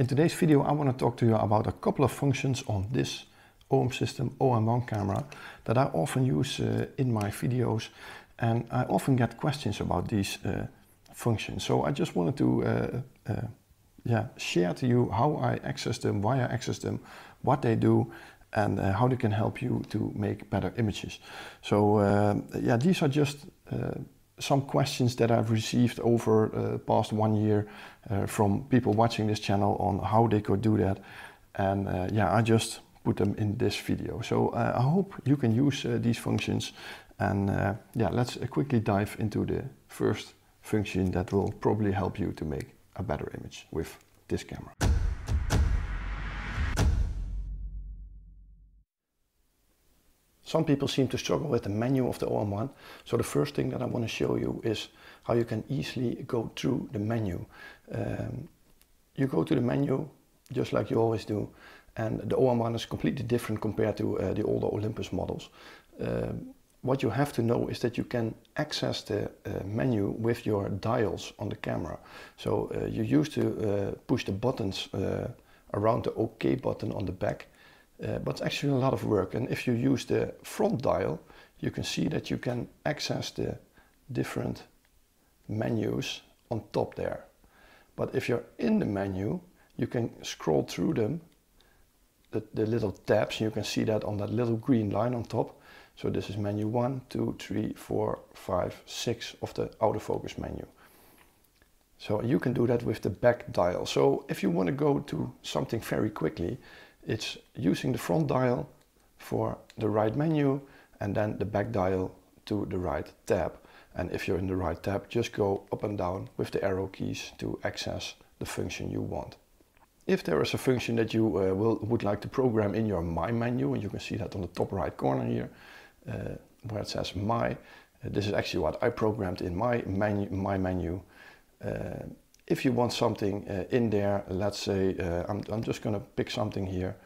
In today's video I want to talk to you about a couple of functions on this OM system, OM-1 camera, that I often use in my videos, and I often get questions about these functions. So I just wanted to share to you how I access them, why I access them, what they do, and how they can help you to make better images. So these are just some questions that I've received over the past 1 year from people watching this channel on how they could do that, and I just put them in this video. So I hope you can use these functions, and let's quickly dive into the first function that will probably help you to make a better image with this camera. Some people seem to struggle with the menu of the OM-1, so the first thing that I want to show you is how you can easily go through the menu. You go to the menu just like you always do, and the OM-1 is completely different compared to the older Olympus models. What you have to know is that you can access the menu with your dials on the camera. So you used to push the buttons around the OK button on the back. But it's actually a lot of work, and if you use the front dial, you can see that you can access the different menus on top there. But if you're in the menu, you can scroll through them, the little tabs, you can see that on that little green line on top. So this is menu 1, 2, 3, 4, 5, 6 of the autofocus menu. So you can do that with the back dial. So if you want to go to something very quickly, it's using the front dial for the right menu and then the back dial to the right tab. And if you're in the right tab, just go up and down with the arrow keys to access the function you want. If there is a function that you would like to program in your My menu, and you can see that on the top right corner here, where it says My, this is actually what I programmed in my menu. If you want something in there, let's say, I'm just going to pick something here.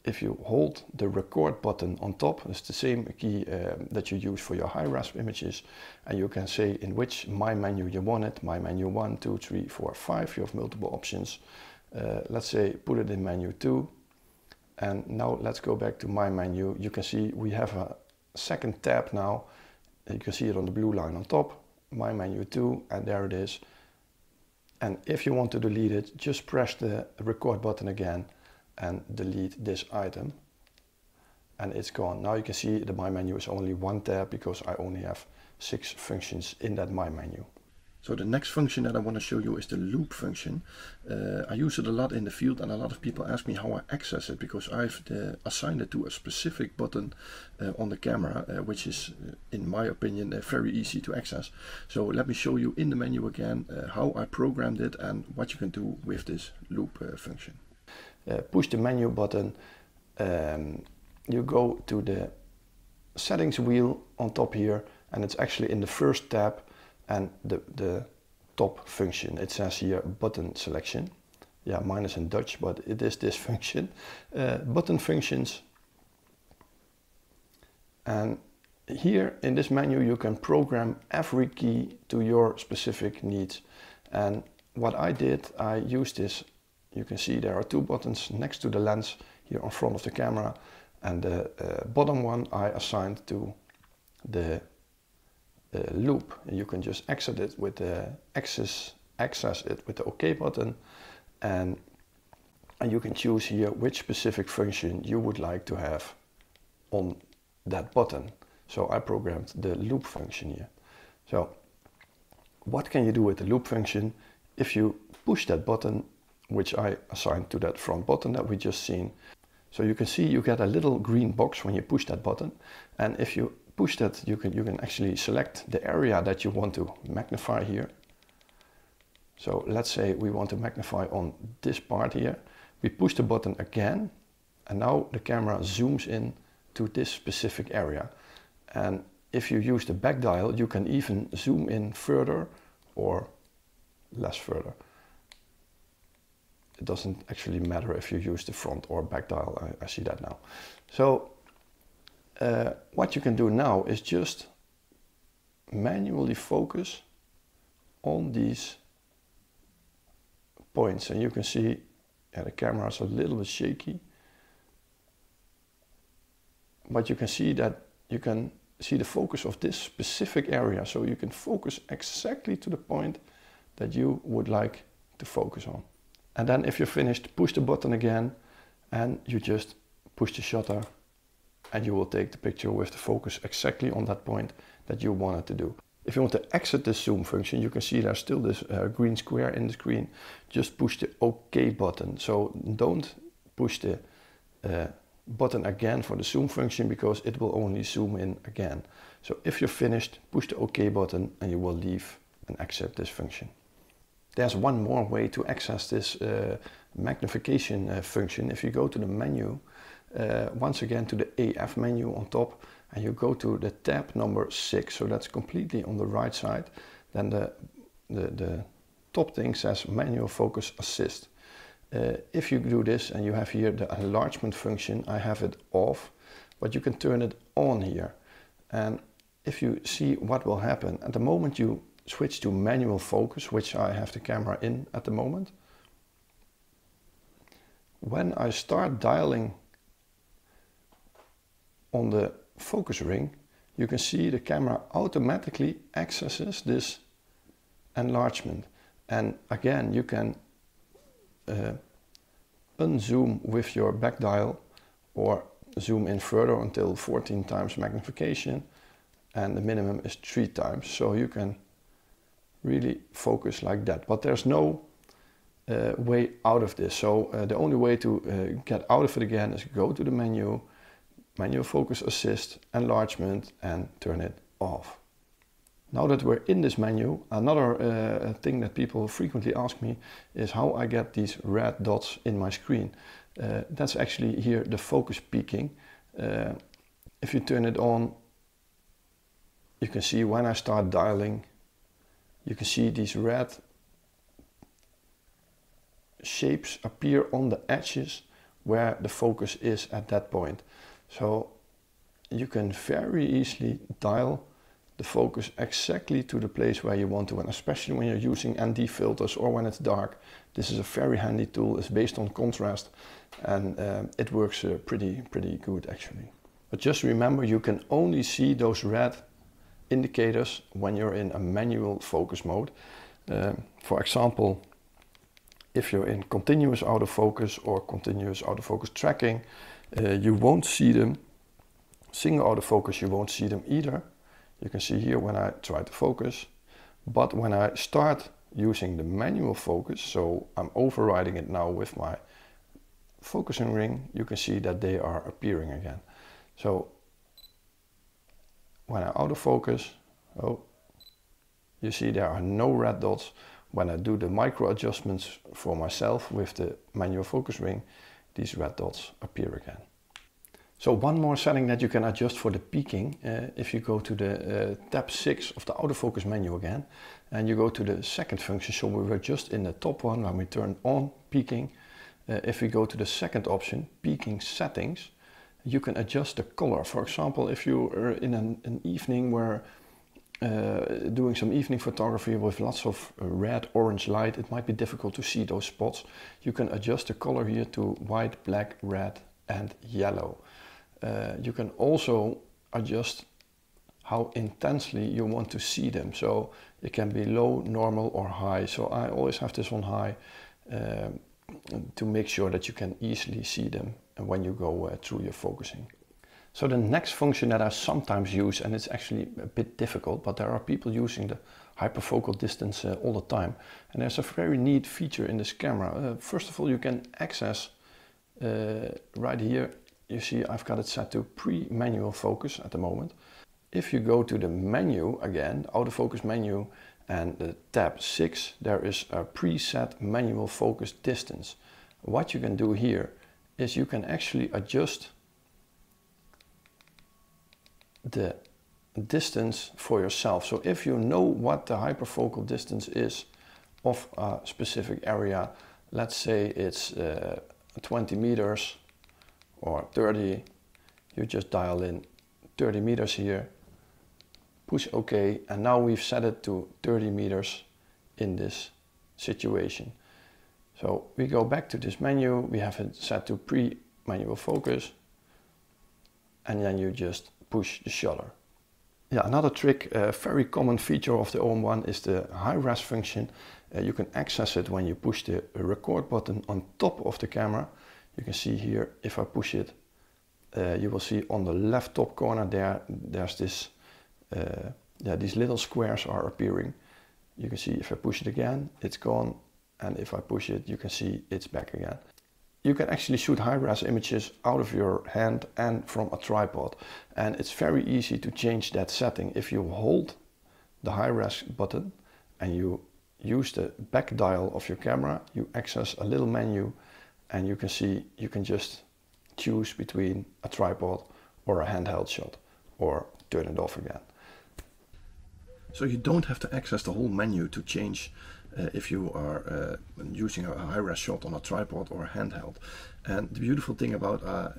If you hold the record button on top, it's the same key that you use for your high-res images, and you can say in which My menu you want it. My menu 1, 2, 3, 4, 5, you have multiple options. Let's say put it in menu 2, and now let's go back to My menu. You can see we have a second tab now. You can see it on the blue line on top, My menu 2, and there it is. And if you want to delete it, just press the record button again and delete this item. And it's gone. Now you can see that My menu is only one tab because I only have 6 functions in that My menu. So the next function that I want to show you is the loop function. I use it a lot in the field, and a lot of people ask me how I access it, because I've assigned it to a specific button on the camera, which is, in my opinion, very easy to access. So let me show you in the menu again how I programmed it and what you can do with this loop function. Push the menu button, you go to the settings wheel on top here, and it's actually in the first tab. And the top function, it says here button selection. Yeah, mine is in Dutch, but it is this function. Button functions. And here in this menu you can program every key to your specific needs. And what I did, I used this. You can see there are 2 buttons next to the lens here on front of the camera. And the bottom one I assigned to the loop. You can just exit it with the access it with the OK button, and you can choose here which specific function you would like to have on that button. So I programmed the loop function here. So what can you do with the loop function? If you push that button, which I assigned to that front button that we just seen, so you can see you get a little green box when you push that button, and if you push that, you can actually select the area that you want to magnify here. So let's say we want to magnify on this part here. We push the button again, and now the camera zooms in to this specific area. And if you use the back dial, you can even zoom in further or less further. It doesn't actually matter if you use the front or back dial. I see that now. So what you can do now is just manually focus on these points, and you can see the camera is a little bit shaky, but you can see that you can see the focus of this specific area, so you can focus exactly to the point that you would like to focus on. And then if you're finished, push the button again and you just push the shutter and you will take the picture with the focus exactly on that point that you wanted to do. If you want to exit the zoom function, you can see there's still this green square in the screen. Just push the OK button. So don't push the button again for the zoom function, because it will only zoom in again. So if you're finished, push the OK button and you will leave and exit this function. There's one more way to access this magnification function. If you go to the menu, once again to the AF menu on top, and you go to the tab number 6, so that's completely on the right side, then the top thing says manual focus assist. If you do this and you have here the enlargement function, I have it off, but you can turn it on here. And if you see what will happen, at the moment you switch to manual focus, which I have the camera in at the moment, when I start dialing on the focus ring, you can see the camera automatically accesses this enlargement. And again, you can unzoom with your back dial or zoom in further until 14 times magnification, and the minimum is 3 times. So you can really focus like that, but there's no way out of this. So the only way to get out of it again is go to the menu, manual focus assist, enlargement, and turn it off. Now that we're in this menu, another thing that people frequently ask me is how I get these red dots in my screen. That's actually here the focus peaking. If you turn it on, you can see when I start dialing, you can see these red shapes appear on the edges where the focus is at that point. So you can very easily dial the focus exactly to the place where you want to, and especially when you're using ND filters or when it's dark, this is a very handy tool. It's based on contrast, and it works pretty good actually. But just remember, you can only see those red indicators when you're in a manual focus mode. For example, if you're in continuous autofocus or continuous autofocus tracking, you won't see them. Single autofocus, you won't see them either. You can see here when I try to focus, but when I start using the manual focus, so I'm overriding it now with my focusing ring, you can see that they are appearing again. So when I autofocus, you see there are no red dots. When I do the micro adjustments for myself with the manual focus ring, these red dots appear again. So one more setting that you can adjust for the peaking, if you go to the tab 6 of the autofocus menu again, and you go to the second function, so we were just in the top one when we turned on peaking. If we go to the second option, peaking settings, you can adjust the color. For example, if you are in an evening where doing some evening photography with lots of red, orange light, it might be difficult to see those spots. You can adjust the color here to white, black, red and yellow. You can also adjust how intensely you want to see them. So it can be low, normal or high. So I always have this on high to make sure that you can easily see them when you go through your focusing. So the next function that I sometimes use, and it's actually a bit difficult, but there are people using the hyperfocal distance all the time. And there's a very neat feature in this camera. First of all, you can access right here. You see I've got it set to pre-manual focus at the moment. If you go to the menu again, autofocus menu, and the tab 6, there is a preset manual focus distance. What you can do here is you can actually adjust the distance for yourself. So if you know what the hyperfocal distance is of a specific area, let's say it's 20 meters or 30, you just dial in 30 meters here, push OK, and now we've set it to 30 meters in this situation. So we go back to this menu, we have it set to pre-manual focus, and then you just push the shutter. Yeah, another trick, a very common feature of the OM-1 is the high-res function. You can access it when you push the record button on top of the camera. You can see here, if I push it, you will see on the left top corner there's this, these little squares are appearing. You can see if I push it again, it's gone. And if I push it, you can see it's back again. You can actually shoot high-res images out of your hand and from a tripod. And it's very easy to change that setting. If you hold the high-res button and you use the back dial of your camera, you access a little menu and you can see you can just choose between a tripod or a handheld shot or turn it off again. So you don't have to access the whole menu to change if you are using a high-res shot on a tripod or a handheld. And the beautiful thing about a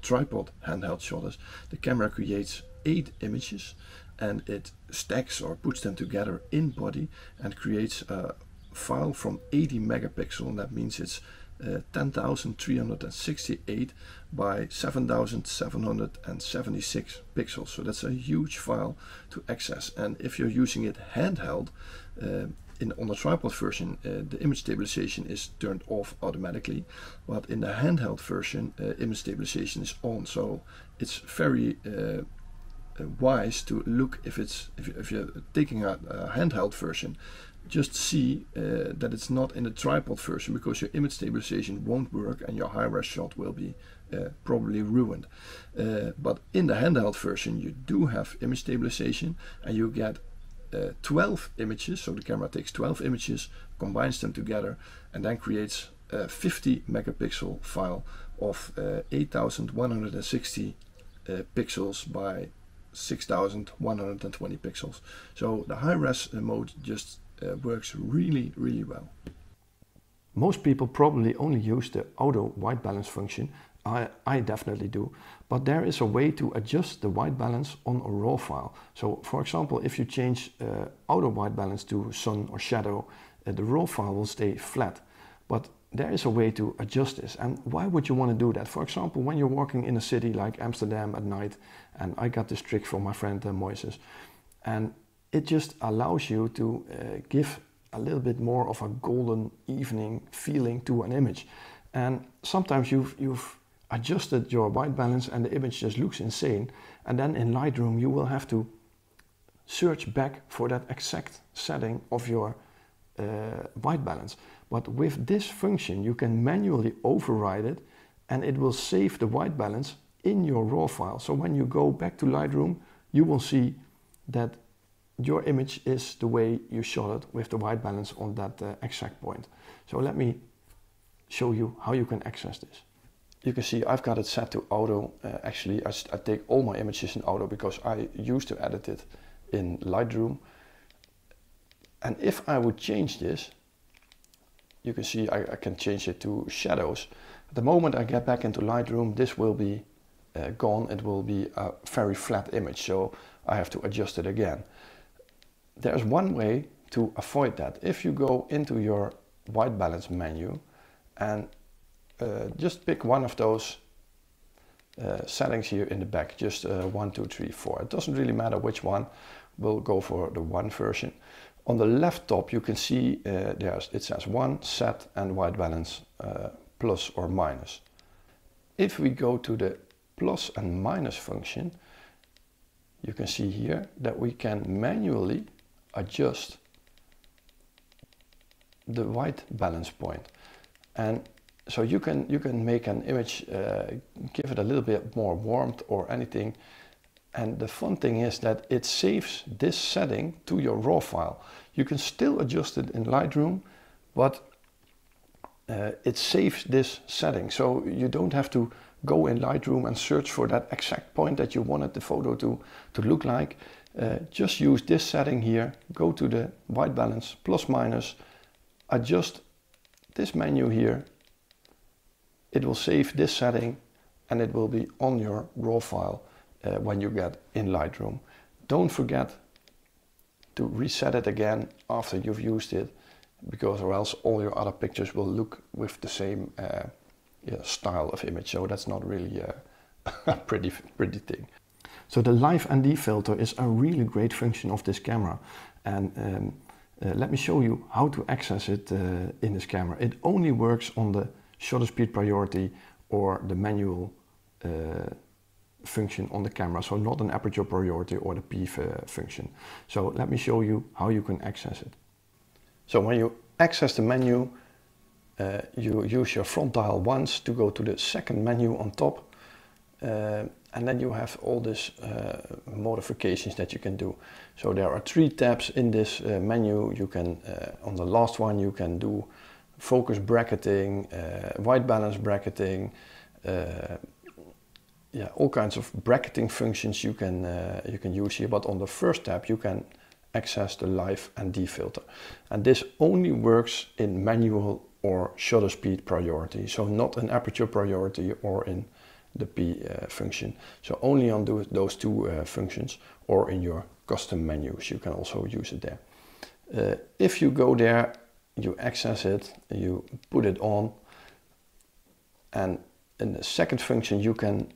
tripod handheld shot is the camera creates 8 images and it stacks or puts them together in body and creates a file from 80 megapixel, and that means it's 10,368 by 7,776 pixels. So that's a huge file to access. And if you're using it handheld, on the tripod version, the image stabilization is turned off automatically, but in the handheld version, image stabilization is on. So it's very wise to look if you're taking a handheld version. Just see that it's not in the tripod version, because your image stabilization won't work and your high-res shot will be probably ruined. But in the handheld version you do have image stabilization and you get 12 images, so the camera takes 12 images, combines them together and then creates a 50 megapixel file of 8,160 pixels by 6,120 pixels. So the high-res mode just works really, really well. Most people probably only use the auto white balance function. I definitely do, but there is a way to adjust the white balance on a RAW file. So for example, if you change auto white balance to sun or shadow, the RAW file will stay flat. But there is a way to adjust this. And why would you want to do that? For example, when you're walking in a city like Amsterdam at night, and I got this trick from my friend Moises, and it just allows you to give a little bit more of a golden evening feeling to an image. And sometimes you've adjusted your white balance and the image just looks insane, and then in Lightroom you will have to search back for that exact setting of your white balance. But with this function you can manually override it and it will save the white balance in your RAW file. So when you go back to Lightroom, you will see that your image is the way you shot it with the white balance on that exact point. So let me show you how you can access this. You can see I've got it set to auto. Actually, I take all my images in auto because I used to edit it in Lightroom. And if I would change this, you can see I can change it to shadows. The moment I get back into Lightroom, this will be gone. It will be a very flat image, so I have to adjust it again. There's one way to avoid that. If you go into your white balance menu and just pick one of those settings here in the back, just 1, 2, 3, 4. It doesn't really matter which one. We'll go for the 1 version. On the left top you can see it says 1, set and white balance plus or minus. If we go to the plus and minus function, you can see here that we can manually adjust the white balance point. And so you can make an image, give it a little bit more warmth or anything. And the fun thing is that it saves this setting to your RAW file. You can still adjust it in Lightroom, but it saves this setting. So you don't have to go in Lightroom and search for that exact point that you wanted the photo to look like. Just use this setting here, go to the white balance, plus minus, adjust this menu here. It will save this setting and it will be on your RAW file when you get in Lightroom. Don't forget to reset it again after you've used it because or else all your other pictures will look with the same style of image. So that's not really a pretty thing. So the Live ND filter is a really great function of this camera, and let me show you how to access it in this camera. It only works on the shutter speed priority or the manual function on the camera, so not an aperture priority or the P function. So let me show you how you can access it. So when you access the menu, you use your front dial once to go to the second menu on top, and then you have all these modifications that you can do. So there are 3 tabs in this menu. You can, on the last one, you can do focus bracketing, white balance bracketing, all kinds of bracketing functions you can use here. But on the first tab, you can access the Live ND filter, and this only works in manual or shutter speed priority, so not an aperture priority or in the P function. So only on those 2 functions, or in your custom menus you can also use it there. If you go there, you access it, you put it on, and in the second function you can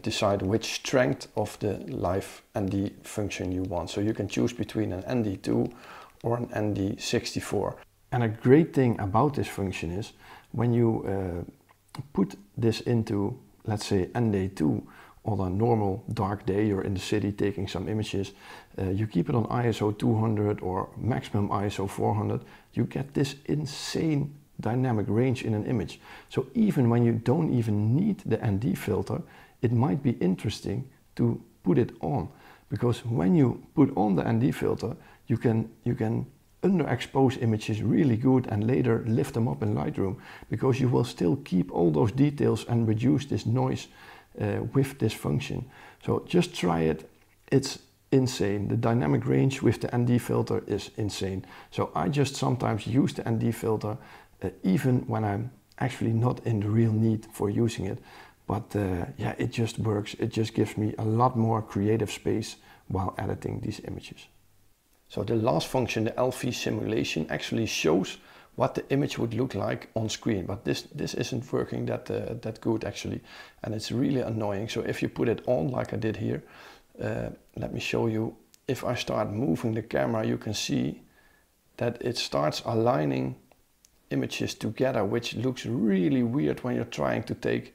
decide which strength of the Live ND function you want. So you can choose between an ND2 or an ND64. And a great thing about this function is when you put this into, let's say, ND2 on a normal dark day, you're in the city taking some images, you keep it on ISO 200 or maximum ISO 400, you get this insane dynamic range in an image. So even when you don't even need the ND filter, it might be interesting to put it on, because when you put on the ND filter, you can underexpose images really good and later lift them up in Lightroom, because you will still keep all those details and reduce this noise with this function. So just try it. It's insane. The dynamic range with the ND filter is insane. So I just sometimes use the ND filter even when I'm actually not in the real need for using it. But yeah, it just works. It just gives me a lot more creative space while editing these images. So the last function, the LV simulation, actually shows what the image would look like on screen. But this isn't working that good actually, and it's really annoying. So if you put it on like I did here, let me show you. If I start moving the camera, you can see that it starts aligning images together, which looks really weird when you're trying to take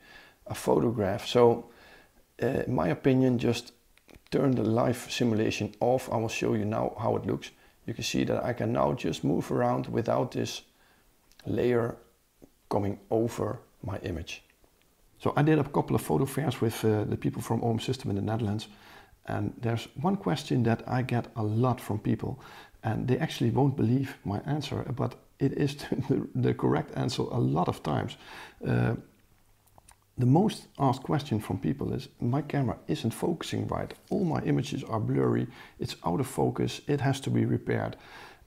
a photograph. So in my opinion, just turn the live simulation off. I will show you now how it looks. You can see that I can now just move around without this layer coming over my image. So I did a couple of photo fairs with the people from OM System in the Netherlands, and there's one question that I get a lot from people, and they actually won't believe my answer, but it is the correct answer a lot of times. The most asked question from people is, my camera isn't focusing right, all my images are blurry, it's out of focus, it has to be repaired.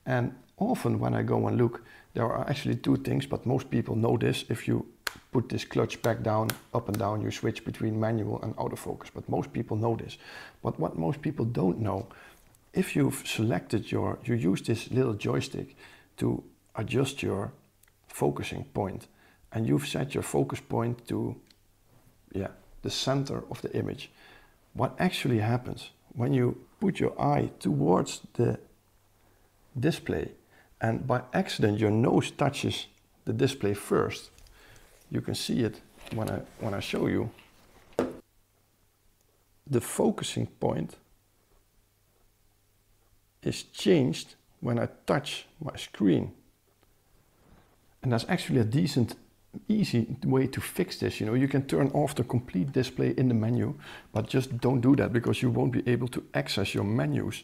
And often when I go and look, there are actually 2 things, but most people know this. If you put this clutch back down, up and down, you switch between manual and autofocus, but most people know this. But what most people don't know, if you've selected you use this little joystick to adjust your focusing point, and you've set your focus point to the center of the image. What actually happens when you put your eye towards the display and by accident your nose touches the display first, you can see it when I show you. The focusing point is changed when I touch my screen. And that's actually a decent easy way to fix this. You know, you can turn off the complete display in the menu, but just don't do that, because you won't be able to access your menus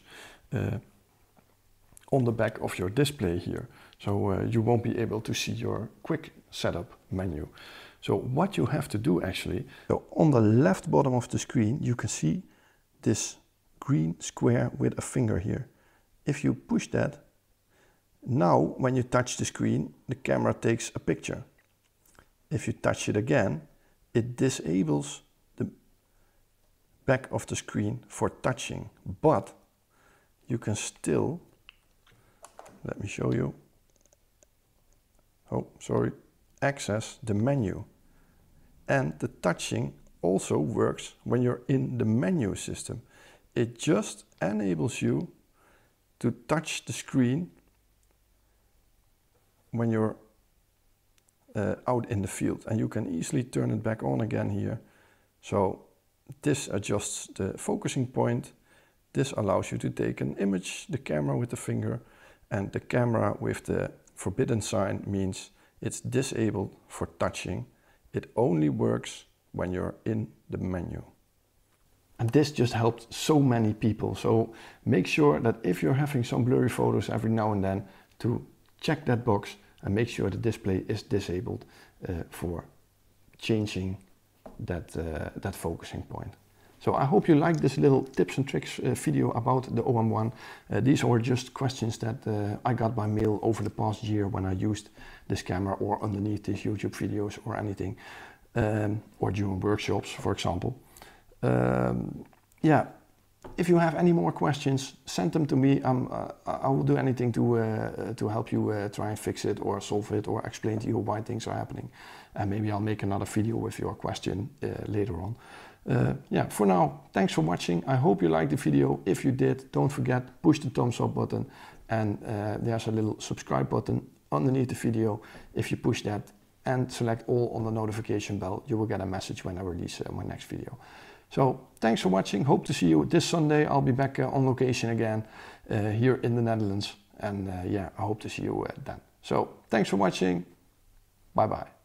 on the back of your display here. So you won't be able to see your quick setup menu. So what you have to do actually, so on the left bottom of the screen you can see this green square with a finger here. If you push that, now when you touch the screen, the camera takes a picture. If you touch it again, it disables the back of the screen for touching, but you can still, let me show you, access the menu. And the touching also works when you're in the menu system. It just enables you to touch the screen when you're out in the field, and you can easily turn it back on again here. So this adjusts the focusing point. This allows you to take an image, the camera with the finger, and the camera with the forbidden sign means it's disabled for touching. It only works when you're in the menu. And this just helped so many people. So make sure that if you're having some blurry photos every now and then, to check that box and make sure the display is disabled for changing that focusing point. So I hope you liked this little tips and tricks video about the OM-1. These are just questions that I got by mail over the past year when I used this camera, or underneath these YouTube videos or anything, or during workshops, for example. Yeah, if you have any more questions, send them to me. I will do anything to help you try and fix it or solve it or explain to you why things are happening. And maybe I'll make another video with your question later on. Yeah, for now, thanks for watching. I hope you liked the video. If you did, don't forget, push the thumbs up button, and there's a little subscribe button underneath the video. If you push that and select all on the notification bell, you will get a message when I release my next video. So thanks for watching. Hope to see you this Sunday. I'll be back on location again here in the Netherlands, and yeah, I hope to see you then. So thanks for watching. Bye bye.